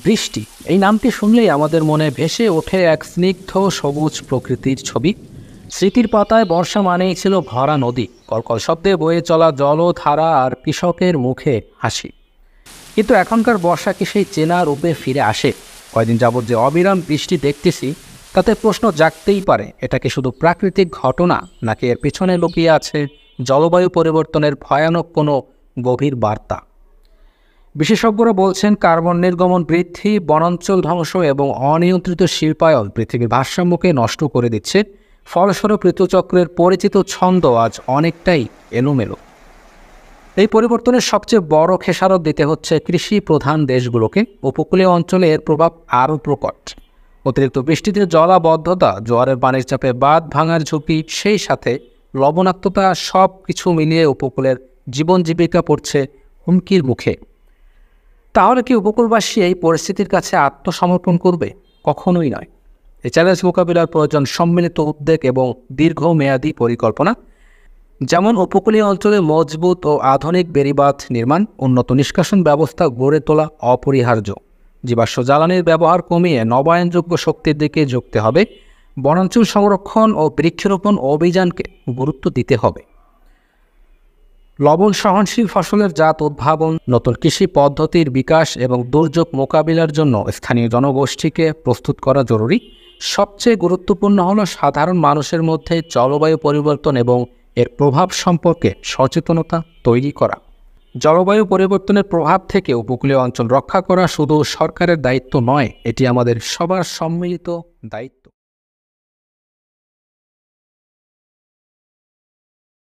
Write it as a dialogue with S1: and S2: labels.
S1: বৃষ্টি এই নামটি শুনলেই আমাদের মনে ভেসে ওঠে এক স্নিগ্ধ সবুজ প্রকৃতির ছবি। স্মৃতির পাতায় বর্ষা মানেই ছিল ভরা নদী, কলকল শব্দে বয়ে চলা জলধারা আর কৃষকের মুখে হাসি। কিন্তু এখনকার বর্ষা কি সেই চেনা রূপে ফিরে আসে? কয়দিন যাবৎ যে অবিরাম বৃষ্টি দেখতেছি, তাতে প্রশ্ন জাগতেই পারে, এটা কি শুধু প্রাকৃতিক ঘটনা, নাকি এর পেছনে লুকিয়ে আছে জলবায়ু পরিবর্তনের ভয়ানক কোনো গভীর বার্তা? বিশেষজ্ঞরা বলছেন, কার্বন নির্গমন বৃদ্ধি, বনাঞ্চল ধ্বংস এবং অনিয়ন্ত্রিত শিল্পায়ন পৃথিবীর ভারসাম্যকে নষ্ট করে দিচ্ছে। ফলস্বরূপ ঋতুচক্রের পরিচিত ছন্দ আজ অনেকটাই এলোমেলো। এই পরিবর্তনের সবচেয়ে বড় খেসারত দিতে হচ্ছে কৃষি প্রধান দেশগুলোকে। উপকূলীয় অঞ্চলে এর প্রভাব আরও প্রকট। অতিরিক্ত বৃষ্টিতে জলাবদ্ধতা, জোয়ারের পানির চাপে বাঁধ ভাঙার ঝুঁকি, সেই সাথে লবণাক্ততা, সব কিছু মিলিয়ে উপকূলের জীবন জীবিকা পড়ছে হুমকির মুখে। তাহলে কি উপকূলবাসী এই পরিস্থিতির কাছে আত্মসমর্পণ করবে? কখনোই নয়। এই চ্যালেঞ্জ মোকাবিলার প্রয়োজন সম্মিলিত উদ্যোগ এবং দীর্ঘমেয়াদী পরিকল্পনা। যেমন উপকূলীয় অঞ্চলে মজবুত ও আধুনিক বেড়িবাঁধ নির্মাণ, উন্নত নিষ্কাশন ব্যবস্থা গড়ে তোলা অপরিহার্য। জীবাশ্ম জ্বালানির ব্যবহার কমিয়ে নবায়নযোগ্য শক্তির দিকে ঝুঁকতে হবে। বনাঞ্চল সংরক্ষণ ও বৃক্ষরোপণ অভিযানকে গুরুত্ব দিতে হবে। লবণ সহনশীল ফসলের জাত উদ্ভাবন, নতুন কৃষি পদ্ধতির বিকাশ এবং দুর্যোগ মোকাবিলার জন্য স্থানীয় জনগোষ্ঠীকে প্রস্তুত করা জরুরি। সবচেয়ে গুরুত্বপূর্ণ হলো সাধারণ মানুষের মধ্যে জলবায়ু পরিবর্তন এবং এর প্রভাব সম্পর্কে সচেতনতা তৈরি করা। জলবায়ু পরিবর্তনের প্রভাব থেকে উপকূলীয় অঞ্চল রক্ষা করা শুধু সরকারের দায়িত্ব নয়, এটি আমাদের সবার সম্মিলিত দায়িত্ব।